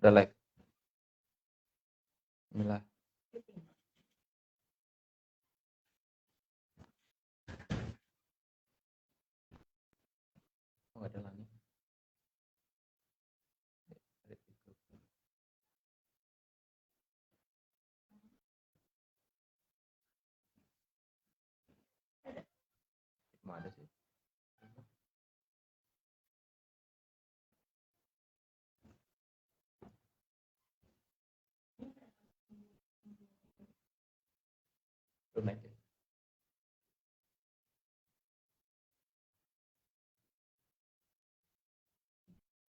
Udah live. Bismillah. Oh, ada lagi. Cuma ada sih. Belum naik ya?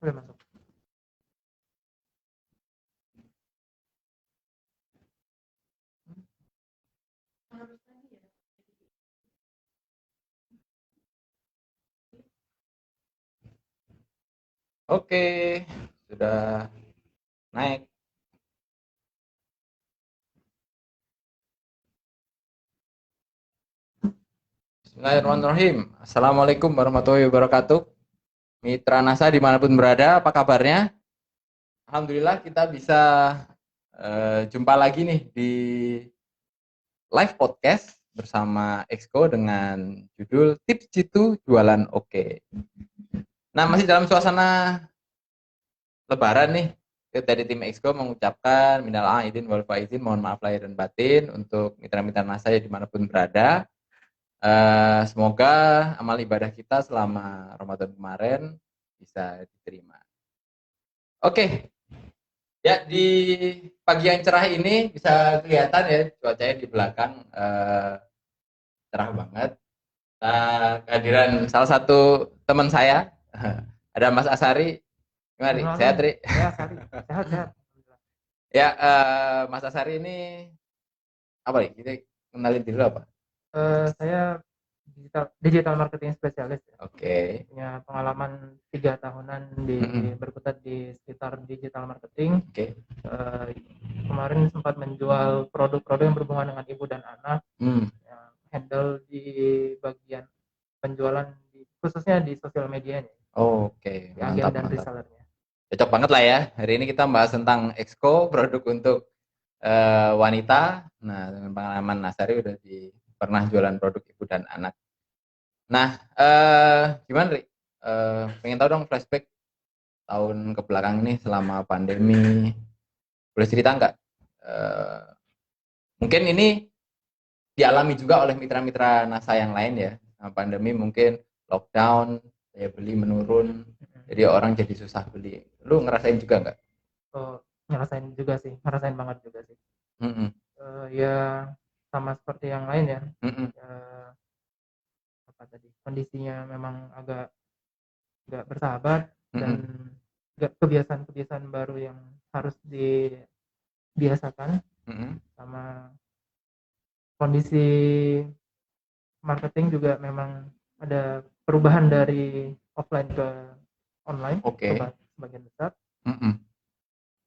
Udah masuk. Oke, sudah naik. Bismillahirrahmanirrahim. Assalamualaikum warahmatullahi wabarakatuh. Mitra NASA dimanapun berada, apa kabarnya? Alhamdulillah kita bisa jumpa lagi nih di live podcast bersama Exco dengan judul Tips Jitu Jualan Oke. Nah, masih dalam suasana Lebaran nih. Dari tim Exco mengucapkan minal aidin wal faizin, mohon maaf lahir dan batin untuk mitra-mitra NASA yang dimanapun berada. Semoga amal ibadah kita selama Ramadan kemarin bisa diterima. Oke, ya di pagi yang cerah ini bisa kelihatan ya cuacanya di belakang cerah banget. Kehadiran salah satu teman saya, ada Mas Asari. Gimana? Sehat, Tri? Ya, Asari. Sehat. Ya, Mas Asari ini apa nih? Kita kenalin dulu apa? Saya digital marketing spesialis. Oke. Punya pengalaman 3 tahunan berkutat di sekitar digital marketing. Oke. Kemarin sempat menjual produk-produk yang berhubungan dengan ibu dan anak. Yang handle di bagian penjualan khususnya di sosial medianya. Oke, di agen dan resellernya. Cocok banget lah ya. Hari ini kita bahas tentang Exco, produk untuk wanita. Nah, dengan pengalaman Nasari udah pernah jualan produk ibu dan anak. Nah, gimana, Ri? Pengen tahu dong flashback tahun ke belakang ini selama pandemi. Boleh cerita nggak? Mungkin ini dialami juga oleh mitra-mitra NASA yang lain ya. Nah, pandemi mungkin lockdown, daya beli menurun, jadi orang jadi susah beli. Lu ngerasain juga nggak? Oh, ngerasain juga sih, ngerasain banget juga sih. Ya sama seperti yang lain ya. Apa tadi? Kondisinya memang agak nggak bersahabat dan kebiasaan-kebiasaan baru yang harus dibiasakan sama kondisi marketing juga memang ada perubahan dari offline ke online. Sebagian besar.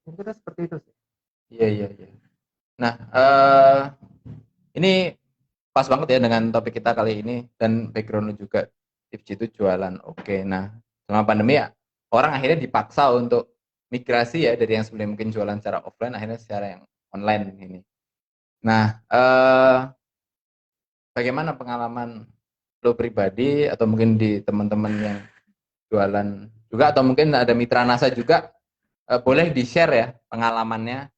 Kita seperti itu sih. Iya. Nah, ini pas banget ya dengan topik kita kali ini dan background juga tips itu jualan. Oke, nah selama pandemi ya orang akhirnya dipaksa untuk migrasi ya dari yang sebelumnya mungkin jualan secara offline akhirnya secara yang online ini. Nah, bagaimana pengalaman lo pribadi atau mungkin di teman-teman yang jualan juga atau mungkin ada mitra NASA juga boleh di-share ya pengalamannya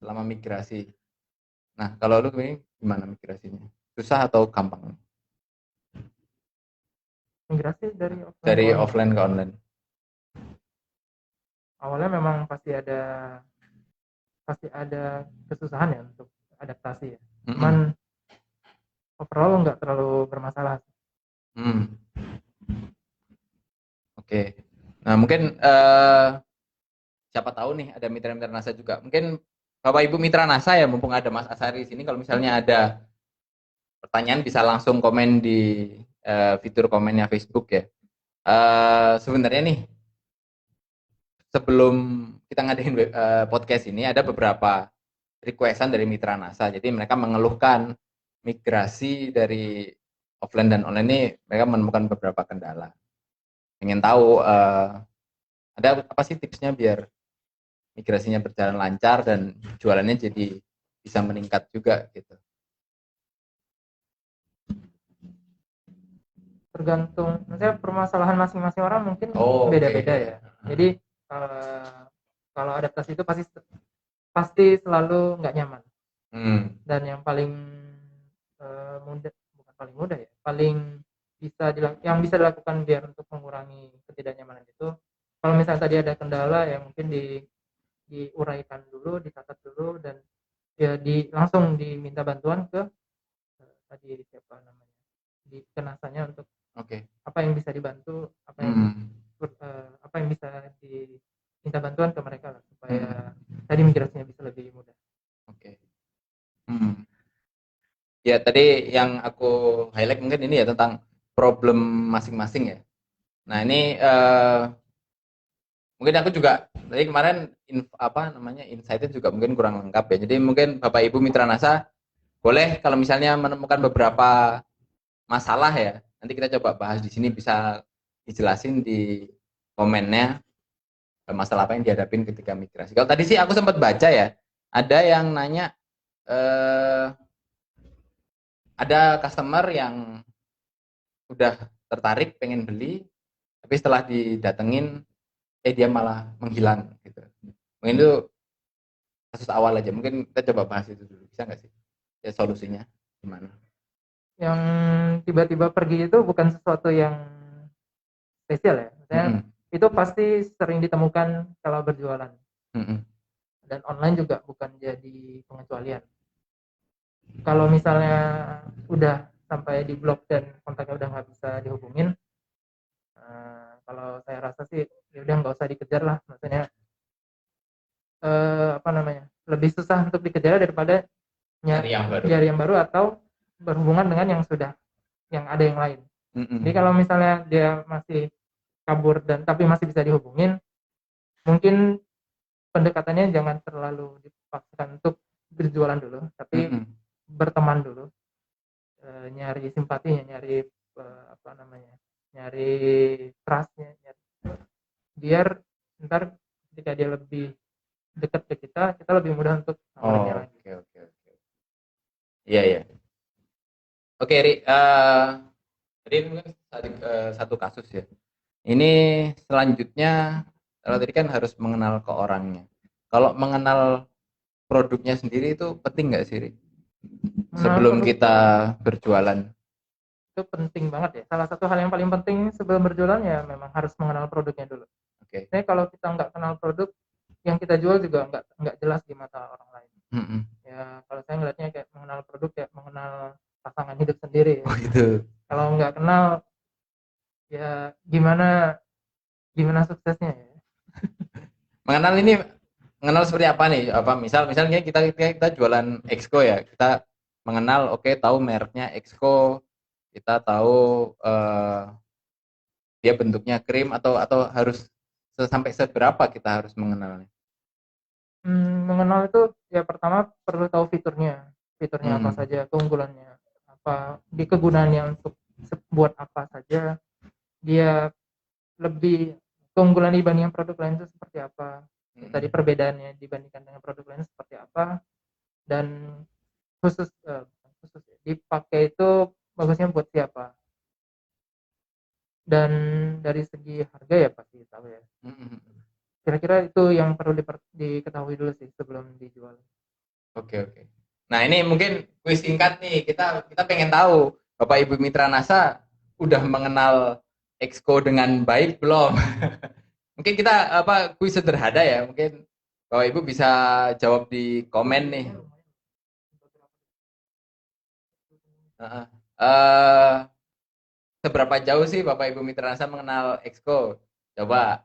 selama migrasi. Nah, kalau lu ini gimana migrasinya? Susah atau gampang? Migrasi dari offline ke online. Awalnya memang pasti ada kesusahan ya untuk adaptasi ya. Cuman overall nggak terlalu bermasalah. Oke. Nah, mungkin siapa tahu nih ada mitra-mitra NASA juga. Mungkin Bapak Ibu mitra NASA ya, mumpung ada Mas Asari di sini, kalau misalnya ada pertanyaan bisa langsung komen di fitur komennya Facebook ya. Sebenarnya nih sebelum kita ngadain podcast ini ada beberapa requestan dari mitra NASA. Jadi mereka mengeluhkan migrasi dari offline dan online ini mereka menemukan beberapa kendala. Ingin tahu ada apa sih tipsnya biar migrasinya berjalan lancar dan jualannya jadi bisa meningkat juga gitu. Tergantung, maksudnya permasalahan masing-masing orang mungkin beda-beda ya. Jadi kalau adaptasi itu pasti selalu nggak nyaman. Dan yang paling mudah, bukan paling mudah ya, paling yang bisa dilakukan biar untuk mengurangi ketidaknyamanan itu, kalau misalnya tadi ada kendala ya mungkin diuraikan dulu, dicatat dulu, dan ya langsung diminta bantuan ke tadi siapa namanya, di kenasanya untuk apa yang bisa dibantu, apa yang bisa diminta bantuan ke mereka lah, supaya tadi migrasinya bisa lebih mudah. Ya tadi yang aku highlight mungkin ini ya tentang problem masing-masing ya. Nah ini mungkin aku juga tadi kemarin insight-nya juga mungkin kurang lengkap ya. Jadi mungkin Bapak Ibu Mitra NASA boleh kalau misalnya menemukan beberapa masalah ya, nanti kita coba bahas di sini, bisa dijelasin di komennya masalah apa yang dihadapin ketika migrasi. Kalau tadi sih aku sempat baca ya, ada yang nanya ada customer yang udah tertarik pengen beli, tapi setelah didatengin dia malah menghilang gitu. Mungkin itu kasus awal aja, mungkin kita coba bahas itu dulu, bisa nggak sih ya, solusinya gimana? Yang tiba-tiba pergi itu bukan sesuatu yang spesial ya, maksudnya itu pasti sering ditemukan kalau berjualan. Dan online juga bukan jadi pengecualian. Kalau misalnya udah sampai di blok dan kontaknya udah nggak bisa dihubungin, kalau saya rasa sih ya udah nggak usah dikejar lah, maksudnya lebih susah untuk dikejar daripada nyari yang baru atau berhubungan dengan yang ada yang lain. Jadi kalau misalnya dia masih kabur tapi masih bisa dihubungin, mungkin pendekatannya jangan terlalu dipaksakan untuk berjualan dulu, tapi berteman dulu, nyari simpatinya, nyari nyari trustnya, biar ntar ketika dia lebih dekat ke kita lebih mudah untuk nawarinnya lagi. Oke. Iya. Oke, Ri. Tadi mungkin satu kasus ya. Ini selanjutnya, kalau tadi kan harus mengenal ke orangnya. Kalau mengenal produknya sendiri itu penting nggak sih, Ri? Sebelum kita berjualan? Itu penting banget ya. Salah satu hal yang paling penting sebelum berjualan ya memang harus mengenal produknya dulu. Jadi kalau kita nggak kenal produk, yang kita jual juga nggak jelas di mata orang lain. Ya kalau saya ngeliatnya kayak mengenal produk kayak mengenal pasangan hidup sendiri ya. Gitu. Kalau nggak kenal ya gimana suksesnya ya. Mengenal seperti apa nih? Misalnya kita jualan Exco ya, kita mengenal, tahu mereknya Exco, kita tahu dia bentuknya krim, atau harus sampai seberapa kita harus mengenalnya? Mengenal itu ya pertama perlu tahu fiturnya apa saja, keunggulannya apa, di kegunaannya untuk buat apa saja, dia lebih keunggulan dibandingkan produk lain itu seperti apa, tadi perbedaannya dibandingkan dengan produk lain seperti apa, dan khusus dipakai itu bagusnya buat siapa, dan dari segi harga ya pasti tahu ya. Kira-kira itu yang perlu diketahui dulu sih sebelum dijual. Oke. Nah ini mungkin kuis singkat nih, kita pengen tahu Bapak Ibu Mitra NASA udah mengenal Exco dengan baik belum? Mungkin kita kuis sederhana ya, mungkin Bapak Ibu bisa jawab di komen nih. Seberapa jauh sih Bapak Ibu Mitra NASA mengenal Exco? Coba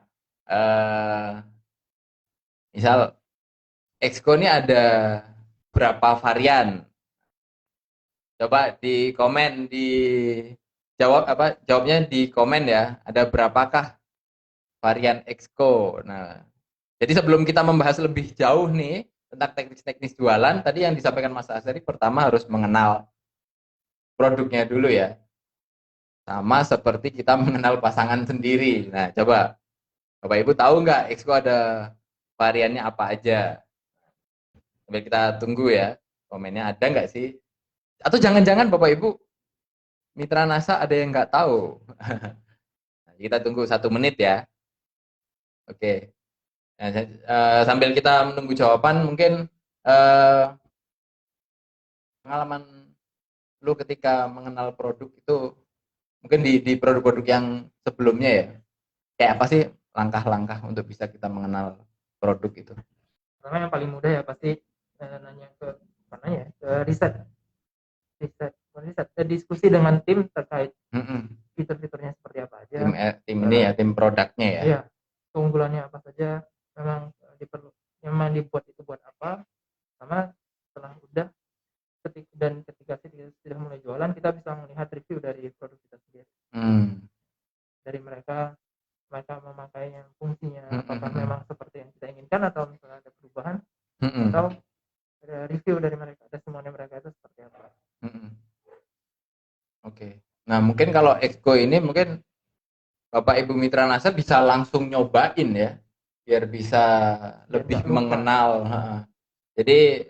misal Exco ini ada berapa varian? Coba di komen, jawabnya di komen ya. Ada berapakah varian Exco? Nah, jadi sebelum kita membahas lebih jauh nih tentang teknis-teknis jualan, tadi yang disampaikan Mas Azari, pertama harus mengenal produknya dulu ya. Sama seperti kita mengenal pasangan sendiri. Nah, coba Bapak Ibu tahu nggak Exco ada variannya apa aja. Sambil kita tunggu ya, komennya ada nggak sih? Atau jangan-jangan Bapak Ibu mitra NASA ada yang nggak tahu. Kita tunggu 1 menit ya. Oke. Nah, sambil kita menunggu jawaban, mungkin pengalaman lu ketika mengenal produk itu, mungkin di produk-produk yang sebelumnya ya, kayak apa sih langkah-langkah untuk bisa kita mengenal produk itu? Karena yang paling mudah ya pasti nanya ke mana ya, ke riset, diskusi dengan tim terkait fitur-fiturnya seperti apa aja. Tim ini ya, tim produknya ya. Iya, keunggulannya apa saja, memang memang dibuat itu buat apa, sama setelah udah ketika sudah mulai jualan, kita bisa melihat review dari produk kita sendiri. Dari mereka memakainya, fungsinya apakah memang seperti yang kita inginkan atau misalnya ada perubahan, atau ada review dari mereka, testimoni mereka itu seperti apa. Oke. Nah, mungkin kalau Exco ini mungkin Bapak Ibu Mitra NASA bisa langsung nyobain ya, biar bisa lebih mengenal. Jadi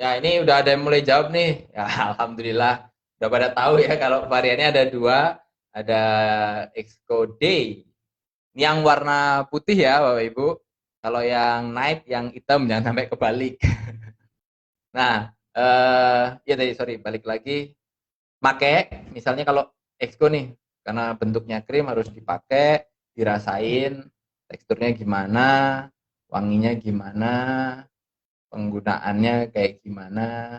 ya ini udah ada yang mulai jawab nih. Ya, alhamdulillah udah pada tahu ya kalau variannya ada 2, ada Exco Day. Ini yang warna putih ya Bapak Ibu. Kalau yang night, yang hitam, jangan sampai kebalik. Nah, ya tadi sorry balik lagi. Pakai misalnya kalau Exco nih, karena bentuknya krim harus dipakai, dirasain teksturnya gimana, wanginya gimana, penggunaannya kayak gimana,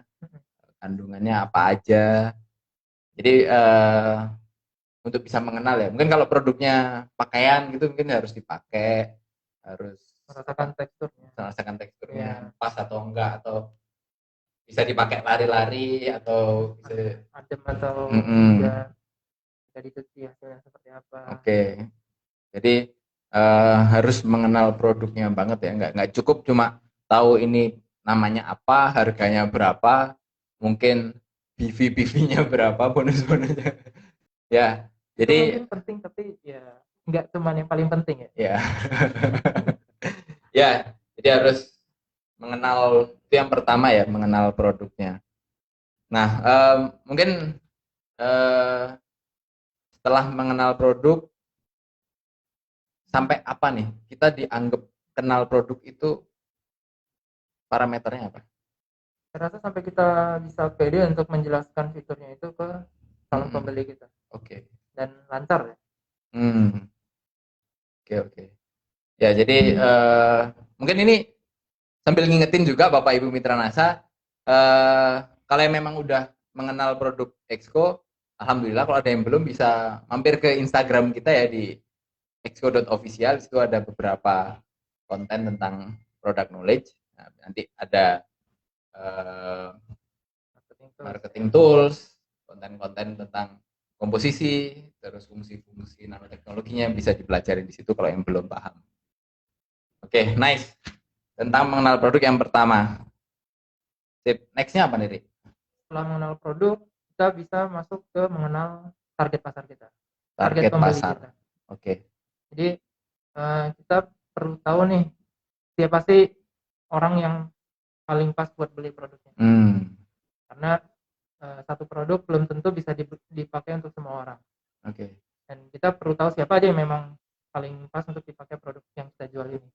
kandungannya apa aja. Jadi untuk bisa mengenal ya, mungkin kalau produknya pakaian gitu mungkin harus dipakai, harus merasakan teksturnya pas atau enggak, atau bisa dipakai lari-lari atau bisa adem atau bisa dicuci hasilnya seperti apa. Oke. Jadi harus mengenal produknya banget ya, nggak cukup cuma tahu ini namanya apa, harganya berapa, mungkin PV-nya berapa, bonus-bonusnya. Ya, jadi itu penting, tapi ya nggak cuma yang paling penting ya. Ya. Ya, jadi harus mengenal, itu yang pertama ya, mengenal produknya. Nah, mungkin setelah mengenal produk, sampai apa nih kita dianggap kenal produk itu, parameternya apa? Saya rasa sampai kita bisa pede untuk menjelaskan fiturnya itu ke calon pembeli kita. Oke. Dan lancar ya. Oke. Ya, jadi mungkin ini sambil ngingetin juga Bapak Ibu Mitra NASA, kalau yang memang udah mengenal produk Exco, alhamdulillah. Kalau ada yang belum, bisa mampir ke Instagram kita ya di exco.official. Di situ ada beberapa konten tentang product knowledge. Nah, nanti ada marketing tools, konten-konten tentang komposisi, terus fungsi-fungsi nanoteknologinya bisa dipelajari di situ kalau yang belum paham. Oke, nice. Tentang mengenal produk yang pertama. Sip. Next-nya apa nih, Rik? Setelah mengenal produk, kita bisa masuk ke mengenal target pasar kita. Target pasar. Kita. Oke. Jadi kita perlu tahu nih, siapa sih orang yang paling pas buat beli produknya. Karena satu produk belum tentu bisa dipakai untuk semua orang. Oke. Dan kita perlu tahu siapa aja yang memang paling pas untuk dipakai produk yang kita jual ini.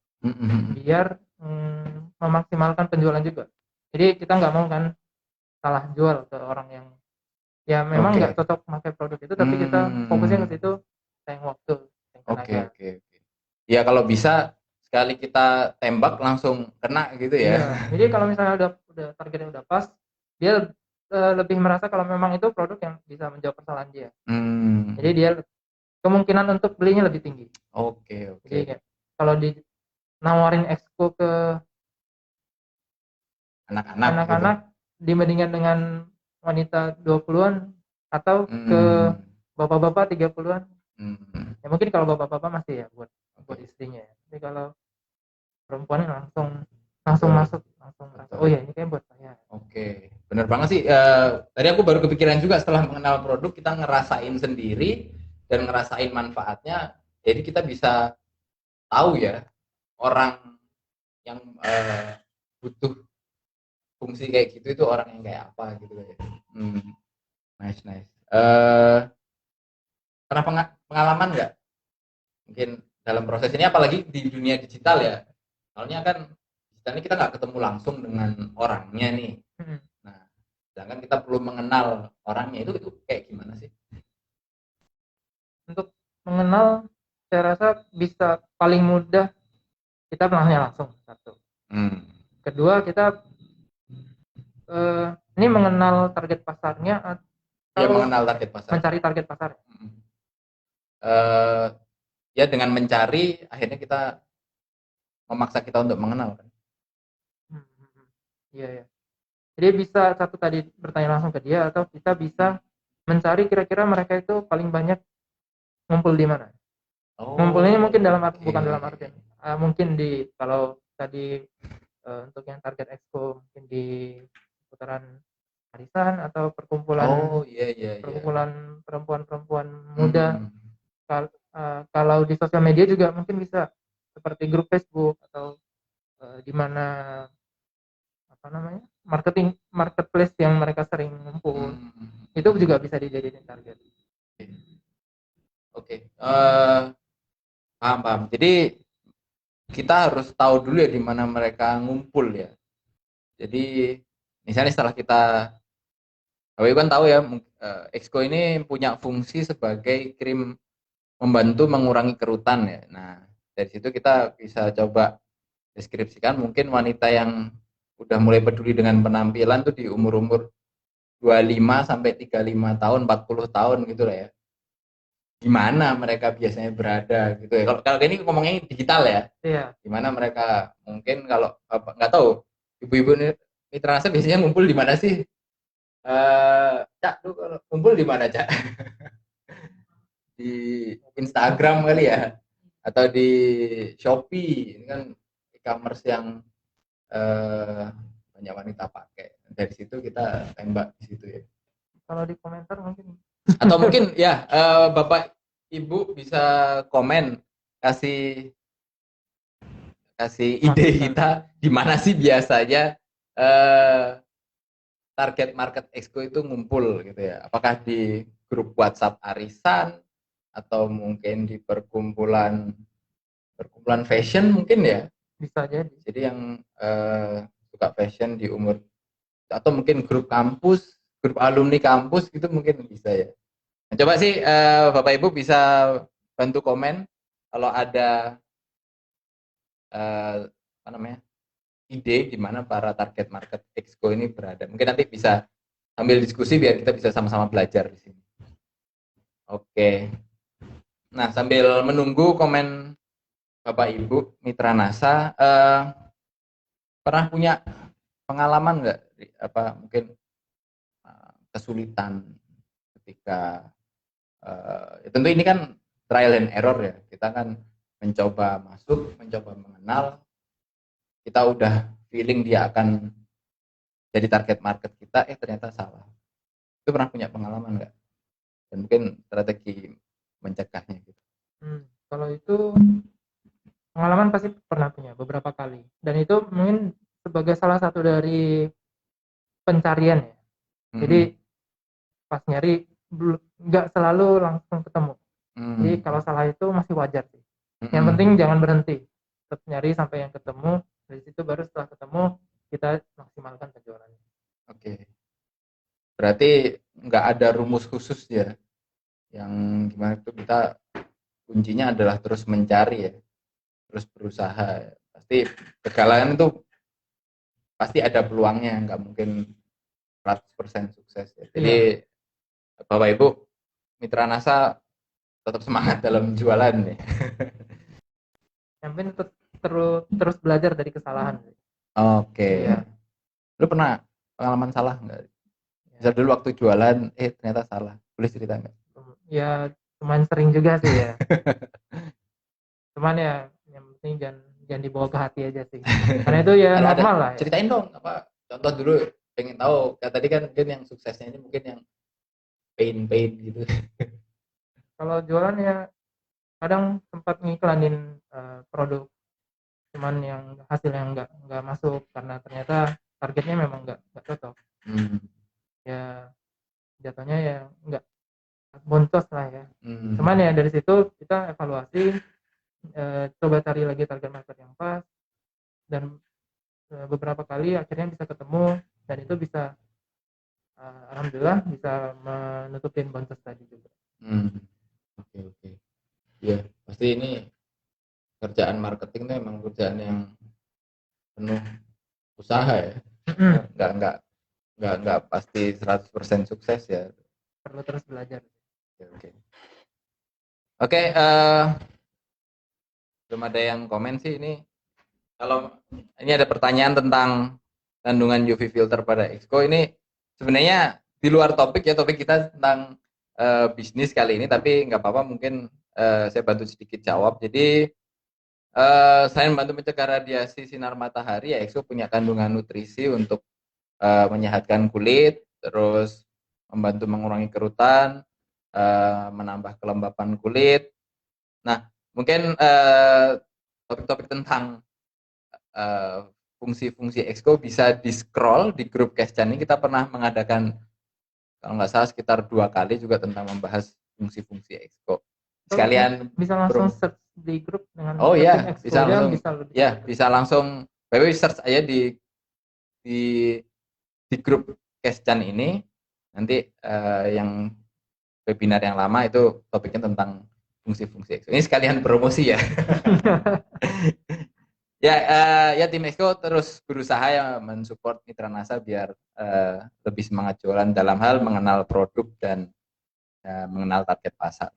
Biar memaksimalkan penjualan juga. Jadi kita nggak mau kan salah jual ke orang yang ya memang nggak cocok pakai produk itu, tapi kita fokusnya ke situ, sayang waktu. Oke. Ya kalau bisa sekali kita tembak langsung kena gitu ya. Iya. Jadi kalau misalnya udah targetnya udah pas, dia lebih merasa kalau memang itu produk yang bisa menjawab persoalan dia. Jadi dia kemungkinan untuk belinya lebih tinggi. Oke. Jadi kalau nawarin Exco ke anak-anak gitu, dibandingkan dengan wanita 20-an atau ke bapak-bapak 30-an. Ya mungkin kalau bapak-bapak masih ya buat istrinya ya. Tapi kalau perempuannya langsung masuk, langsung merasa, oh ya ini kayak buat saya. Oke. Benar banget sih. Tadi aku baru kepikiran juga, setelah mengenal produk kita ngerasain sendiri dan ngerasain manfaatnya. Jadi kita bisa tahu ya, orang yang butuh fungsi kayak gitu itu orang yang kayak apa gitu ya. Nice. Pernah pengalaman nggak mungkin dalam proses ini, apalagi di dunia digital ya, soalnya kan digital ini kita nggak ketemu langsung dengan orangnya nih. Nah, sedangkan kita perlu mengenal orangnya, itu kayak gimana sih? Untuk mengenal, saya rasa bisa paling mudah kita mengenalnya langsung, satu. Kedua, kita ini mengenal target pasarnya atau mengenal target pasar, mencari target pasar. Ya dengan mencari akhirnya kita memaksa kita untuk mengenal kan. Iya. Jadi bisa satu tadi bertanya langsung ke dia, atau kita bisa mencari kira-kira mereka itu paling banyak ngumpul di mana. Ngumpulnya mungkin bukan dalam arti mungkin di, kalau tadi untuk yang target expo mungkin di putaran arisan atau perkumpulan perkumpulan perempuan-perempuan muda. Kalau di sosial media juga mungkin bisa seperti grup Facebook atau di mana marketplace yang mereka sering ngumpul. Itu juga bisa dijadikan target. Oke. Paham. Jadi kita harus tahu dulu ya di mana mereka ngumpul ya. Jadi misalnya setelah kita, Bapak kan tahu ya, Exco ini punya fungsi sebagai membantu mengurangi kerutan ya. Nah, dari situ kita bisa coba deskripsikan mungkin wanita yang udah mulai peduli dengan penampilan tuh di umur-umur 25 sampai 35 tahun, 40 tahun gitu lah ya. Di mana mereka biasanya berada gitu ya. Kalau ini ngomongnya digital ya. Iya. Di mana mereka mungkin, kalau nggak tahu, ibu-ibu mitra nasa biasanya ngumpul di mana sih? Cak, lu kalau ngumpul di mana, Cak? Di Instagram kali ya, atau di Shopee. Ini kan e-commerce yang banyak wanita pakai. Dari situ kita tembak di situ ya. Kalau di komentar mungkin. Atau mungkin ya Bapak Ibu bisa komen, kasih ide kita di mana sih biasanya target market Exco itu ngumpul gitu ya. Apakah di grup WhatsApp arisan atau mungkin di perkumpulan fashion mungkin ya. Bisa jadi. Jadi yang suka fashion di umur, atau mungkin grup kampus, grup alumni kampus gitu mungkin bisa ya. Nah, coba sih Bapak Ibu bisa bantu komen kalau ada ide di mana para target market Exco ini berada. Mungkin nanti bisa sambil diskusi biar kita bisa sama-sama belajar di sini. Oke. Nah, sambil menunggu komen Bapak Ibu mitra NASA, pernah punya pengalaman nggak mungkin kesulitan ketika tentu ini kan trial and error ya, kita kan mencoba masuk, mencoba mengenal, kita udah feeling dia akan jadi target market kita, ternyata salah. Itu pernah punya pengalaman nggak? Dan mungkin strategi mencegahnya gitu. Kalau itu pengalaman pasti pernah punya beberapa kali, dan itu mungkin sebagai salah satu dari pencarian ya. Jadi pas nyari nggak selalu langsung ketemu. Jadi kalau salah itu masih wajar sih. Yang penting jangan berhenti, tetap nyari sampai yang ketemu. Dari situ baru setelah ketemu kita maksimalkan penjualannya. Oke. Berarti nggak ada rumus khusus ya, yang gimana itu, kita kuncinya adalah terus mencari ya, terus berusaha. Pasti kegagalan itu pasti ada peluangnya, nggak mungkin 100% sukses ya. Jadi Bapak Ibu mitra NASA tetap semangat dalam jualan nih. Yang penting terus belajar dari kesalahan. Oke. Iya. Lu pernah pengalaman salah nggak? Misal dulu waktu jualan, ternyata salah. Boleh cerita nggak? Ya, cuman sering juga sih ya. Cuman ya, yang penting jangan dibawa ke hati aja sih. Karena itu ya normal lah. Ya. Ceritain dong, contoh dulu, pengen tahu. Kayak tadi kan mungkin yang suksesnya ini mungkin yang pain gitu. Kalau jualan ya kadang sempat ngiklanin produk cuman yang hasil yang nggak masuk karena ternyata targetnya memang nggak cocok. Ya jatuhnya ya nggak boncos lah ya. Cuman ya dari situ kita evaluasi, coba cari lagi target market yang pas, dan beberapa kali akhirnya bisa ketemu, dan itu bisa alhamdulillah bisa menutupin boncos tadi juga. Oke. Ya pasti ini kerjaan marketing itu emang kerjaan yang penuh usaha ya. Nggak pasti 100% sukses ya. Perlu terus belajar. Oke, belum ada yang komen sih ini. Kalau ini ada pertanyaan tentang kandungan UV filter pada Exco, ini sebenarnya di luar topik ya, topik kita tentang bisnis kali ini, tapi nggak apa-apa, mungkin saya bantu sedikit jawab. Jadi selain membantu mencegah radiasi sinar matahari, ya Exco punya kandungan nutrisi untuk menyehatkan kulit, terus membantu mengurangi kerutan, menambah kelembapan kulit. Nah, mungkin topik-topik tentang fungsi-fungsi Exco bisa di-scroll di grup Kescan ini. Kita pernah mengadakan, kalau nggak salah, sekitar 2 kali juga tentang membahas fungsi-fungsi Exco. Sekalian bisa langsung search di grup dengan bisa langsung bisa langsung search aja di grup Kescan ini. Nanti yang webinar yang lama itu topiknya tentang fungsi-fungsi Exco. Ini sekalian promosi ya. Ya tim Exco terus berusaha ya mensupport Mitra NASA biar lebih semangat jualan dalam hal mengenal produk dan mengenal target pasar.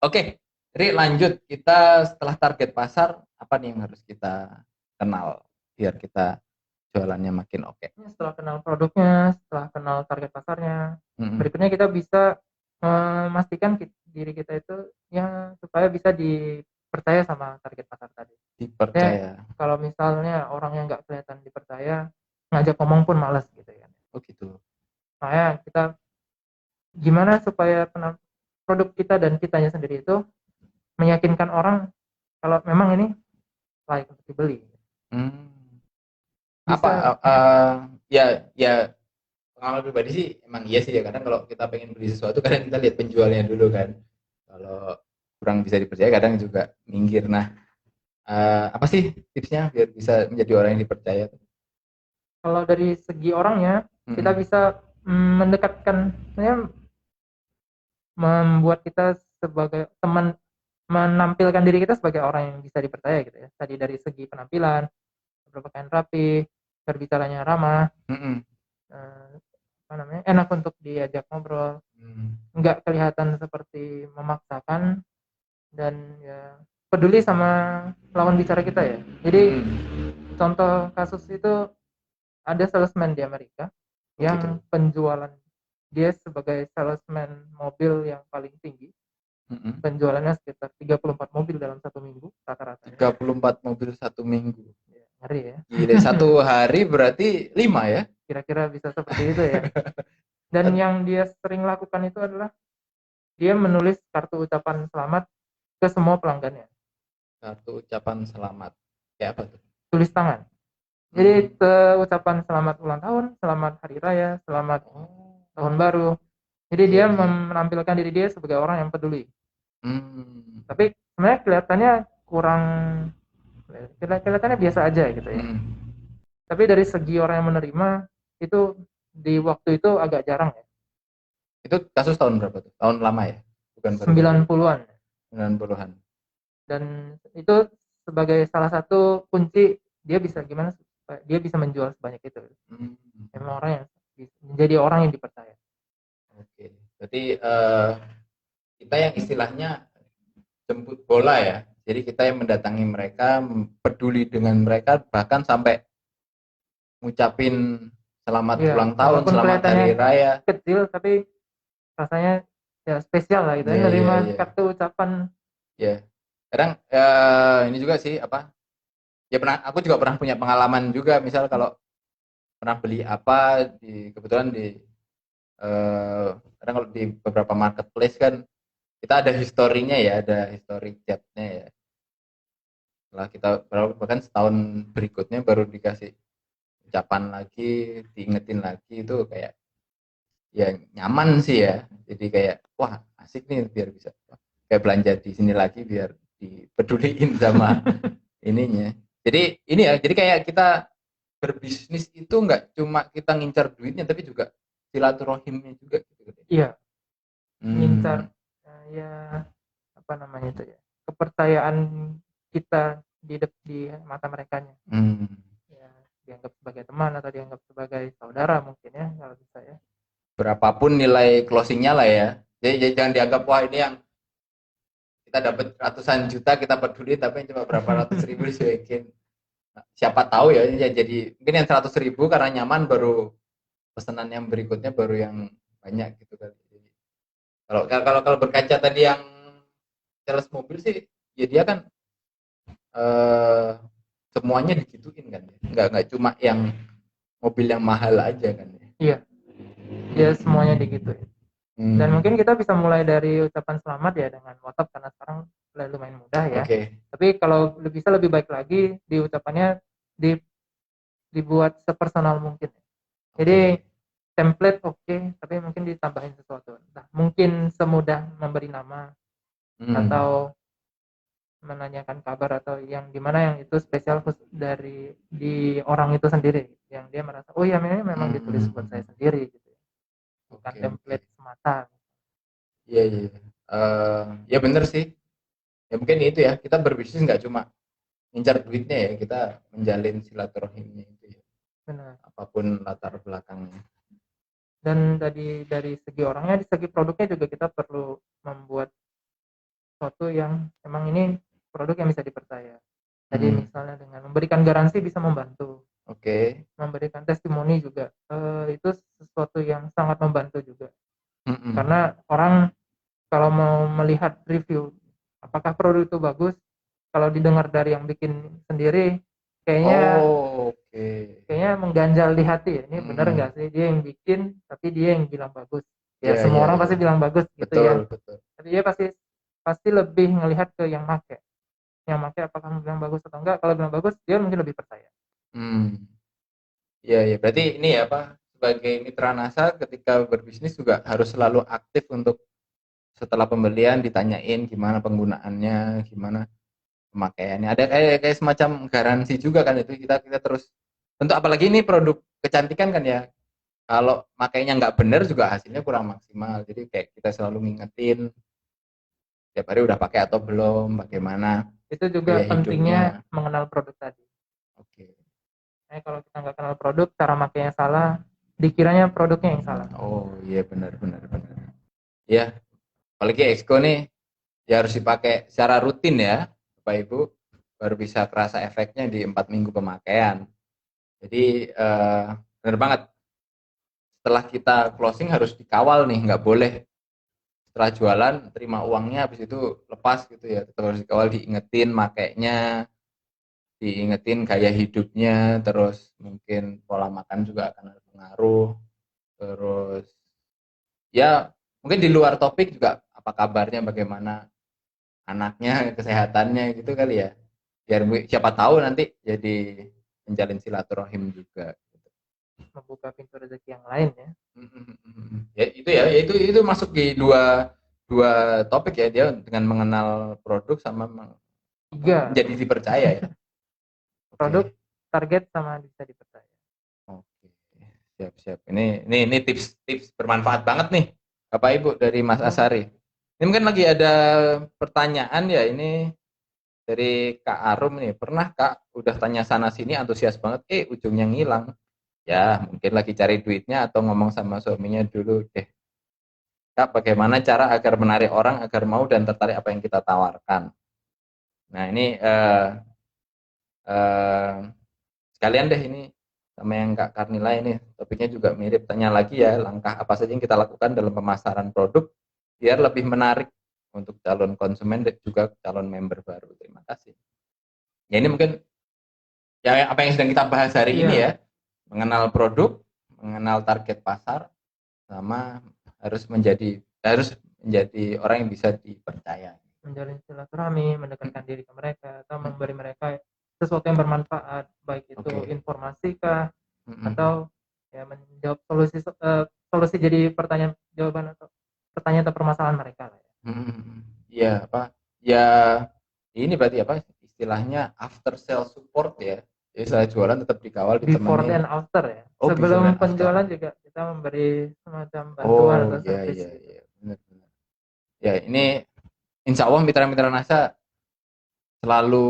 Oke, Ri, lanjut. Kita setelah target pasar, apa nih yang harus kita kenal biar kita jualannya makin oke? Setelah kenal produknya, setelah kenal target pasarnya, berikutnya kita bisa memastikan diri kita itu yang supaya bisa dipercaya sama target pasar tadi. Dipercaya. Kalau misalnya orang yang nggak kelihatan dipercaya, ngajak ngomong pun malas gitu ya. Oh gitu. Makanya kita gimana supaya produk kita dan kitanya sendiri itu meyakinkan orang kalau memang ini layak untuk dibeli. Apa ya pengalaman pribadi sih emang iya sih ya, kadang kalau kita pengen beli sesuatu kadang kita lihat penjualnya dulu kan, kalau kurang bisa dipercaya kadang juga minggir. Nah, apa sih tipsnya biar bisa menjadi orang yang dipercaya? Kalau dari segi orangnya, kita bisa mendekatkan, membuat kita sebagai teman, menampilkan diri kita sebagai orang yang bisa dipercaya gitu ya. Tadi dari segi penampilan, berpakaian rapi, berbicaranya ramah, enak untuk diajak ngobrol, nggak kelihatan seperti memaksakan, dan ya peduli sama lawan bicara kita ya. Jadi contoh kasus itu ada salesman di Amerika yang penjualan dia sebagai salesman mobil yang paling tinggi, penjualannya sekitar 34 mobil dalam satu minggu rata-rata. 34 mobil satu minggu. Ya, ngeri ya. Gila, satu hari berarti 5 ya? Kira-kira bisa seperti itu ya. Dan yang dia sering lakukan itu adalah dia menulis kartu ucapan selamat ke semua pelanggannya. Kartu ucapan selamat. Kayak apa tuh? Tulis tangan. Jadi ucapan selamat ulang tahun, selamat hari raya, selamat tahun baru. Jadi dia menampilkan diri dia sebagai orang yang peduli. Tapi sebenarnya kelihatannya biasa aja gitu ya. Tapi dari segi orang yang menerima itu di waktu itu agak jarang ya. Itu kasus tahun berapa tuh? Tahun lama ya? Bukan 90-an. 90-an. Dan itu sebagai salah satu kunci dia bisa gimana dia bisa menjual sebanyak itu. Memang orang yang menjadi orang yang dipercaya. Oke. Berarti kita yang istilahnya jemput bola ya. Jadi kita yang mendatangi mereka, peduli dengan mereka, bahkan sampai ngucapin selamat ulang tahun, selamat hari raya. Kecil tapi rasanya ya spesial lah gitu. Menerima kartu ucapan. Ya. Kadang ini juga sih apa? Ya aku juga pernah punya pengalaman juga, misal kalau pernah beli apa kebetulan kadang kalau di beberapa marketplace kan kita ada historinya ya, ada history chatnya ya. Setelah kita bahkan setahun berikutnya baru dikasih ucapan lagi, diingetin lagi, itu kayak ya nyaman sih ya. Jadi kayak wah asik nih biar bisa kayak belanja di sini lagi biar dipeduliin sama ininya. Jadi ini ya, jadi kayak kita berbisnis itu nggak cuma kita ngincar duitnya tapi juga silaturahimnya juga gitu. Iya. Ngincar ya apa namanya itu ya, kepercayaan kita di mata mereka nya. Ya, dianggap sebagai teman atau dianggap sebagai saudara mungkin ya kalau bisa ya. Berapapun nilai closingnya lah ya. Jadi jangan dianggap wah ini yang kita dapat ratusan juta kita peduli tapi yang cuma berapa ratus ribu dicuekin. Siapa tahu ya jadi mungkin yang 100.000 karena nyaman baru pesanan yang berikutnya baru yang banyak gitu kan. Kalau berkaca tadi yang sales mobil sih ya dia kan semuanya digituin kan ya. Nggak cuma yang mobil yang mahal aja kan ya. Iya, dia semuanya digituin. Dan mungkin kita bisa mulai dari ucapan selamat ya dengan WhatsApp karena sekarang lumayan mudah ya. Tapi kalau bisa lebih baik lagi di ucapannya dibuat sepersonal mungkin. Jadi template tapi mungkin ditambahin sesuatu. Nah, mungkin semudah memberi nama atau menanyakan kabar atau yang dimana yang itu spesial dari di orang itu sendiri yang dia merasa oh ya memang ditulis buat saya sendiri gitu. Bukan template semata. Iya. Ya bener sih. Ya mungkin itu ya, kita berbisnis nggak cuma ngincar duitnya ya, kita menjalin silaturahimnya itu ya. Benar. Apapun latar belakangnya. Dan dari segi orangnya, di segi produknya juga kita perlu membuat sesuatu yang emang ini produk yang bisa dipercaya. Jadi misalnya dengan memberikan garansi bisa membantu. Memberikan testimoni juga itu sesuatu yang sangat membantu juga. Karena orang kalau mau melihat review apakah produk itu bagus, kalau didengar dari yang bikin sendiri kayaknya kayaknya mengganjal di hati ya. Ini benar nggak sih dia yang bikin tapi dia yang bilang bagus. Ya semua orang pasti bilang bagus gitu ya. Tapi dia pasti lebih ngelihat ke yang make. Yang make apakah bilang bagus atau enggak. Kalau bilang bagus dia mungkin lebih percaya. Ya berarti ini ya Pak, sebagai mitra NASA ketika berbisnis juga harus selalu aktif untuk setelah pembelian ditanyain gimana penggunaannya, gimana pemakaiannya. Ada kayak semacam garansi juga kan itu kita terus. Untuk apalagi ini produk kecantikan kan ya. Kalau makainya nggak benar juga hasilnya kurang maksimal. Jadi kayak kita selalu ngingetin tiap hari udah pakai atau belum, bagaimana. Itu juga pentingnya mengenal produk tadi. Kalau kita nggak kenal produk, cara makainya salah, dikiranya produknya yang salah. Oh iya benar. Ya, apalagi Exco nih ya harus dipakai secara rutin ya, Bapak Ibu, baru bisa kerasa efeknya di 4 minggu pemakaian. Jadi benar banget. Setelah kita closing harus dikawal nih, nggak boleh setelah jualan terima uangnya habis itu lepas gitu ya. Tetap harus dikawal, diingetin makainya, diingetin gaya hidupnya, terus mungkin pola makan juga akan ada pengaruh. Terus ya mungkin di luar topik juga apa kabarnya, bagaimana anaknya, kesehatannya gitu kali ya. Biar siapa tahu nanti jadi menjalin silaturahim juga. Membuka pintu rezeki yang lain ya. Ya itu masuk di dua topik ya, dia dengan mengenal produk sama menjadi dipercaya ya. Produk, target sama bisa dipercaya. Siap. Ini tips bermanfaat banget nih Bapak Ibu dari Mas Asari. Ini mungkin lagi ada pertanyaan ya, ini dari Kak Arum nih. Pernah Kak udah tanya sana sini antusias banget, ujungnya ngilang. Ya mungkin lagi cari duitnya atau ngomong sama suaminya dulu deh. Kak, bagaimana cara agar menarik orang agar mau dan tertarik apa yang kita tawarkan? Nah ini sekalian deh ini sama yang Kak Karnila ini, topiknya juga mirip. Tanya lagi ya, langkah apa saja yang kita lakukan dalam pemasaran produk biar lebih menarik untuk calon konsumen dan juga calon member baru. Terima kasih. Ya ini mungkin ya apa yang sedang kita bahas hari ini ya, mengenal produk, mengenal target pasar, sama harus menjadi orang yang bisa dipercaya. menjalin silaturahmi, mendekatkan diri ke mereka, atau memberi mereka sesuatu yang bermanfaat, baik itu informasi kah, atau ya menjawab solusi jadi pertanyaan jawaban atau pertanyaan atau permasalahan mereka lah ya. Iya, apa? Ya ini berarti apa istilahnya after sale support ya. Jadi setelah jualan tetap dikawal, Before ditemani. dan after ya. Oh, sebelum penjualan juga kita memberi semacam bantuan atau service. Iya, benar-benar. Ya, ini insya Allah mitra-mitra NASA selalu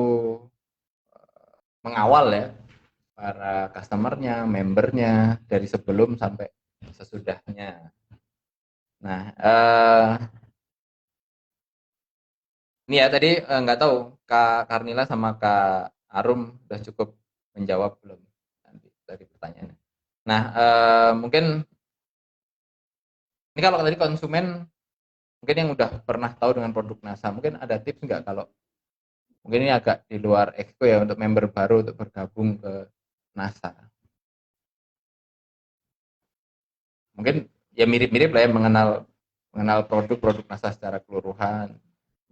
mengawal ya para customernya, membernya dari sebelum sampai sesudahnya. Nah, ini ya tadi nggak tahu Kak Karnila sama Kak Arum udah cukup menjawab belum nanti dari pertanyaannya. Nah, mungkin ini kalau tadi konsumen mungkin yang udah pernah tahu dengan produk NASA, mungkin ada tips nggak kalau mungkin ini agak di luar exco ya untuk member baru untuk bergabung ke NASA. Mungkin ya mirip-mirip lah ya mengenal produk-produk NASA secara keseluruhan,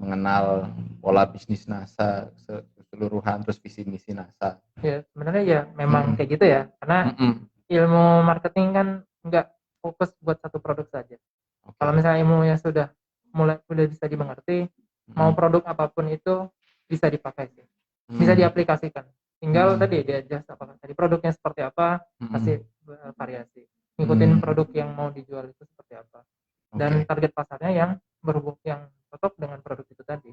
mengenal pola bisnis NASA keseluruhan, terus visi misi NASA. Ya sebenarnya ya memang kayak gitu ya, karena ilmu marketing kan nggak fokus buat satu produk saja. Kalau misalnya ilmunya sudah bisa dimengerti, mau produk apapun itu bisa dipakai sih, bisa diaplikasikan. Tinggal tadi dia adjust apakah tadi produknya seperti apa, kasih variasi, ngikutin produk yang mau dijual itu seperti apa, dan target pasarnya yang berhubung yang cocok dengan produk itu tadi.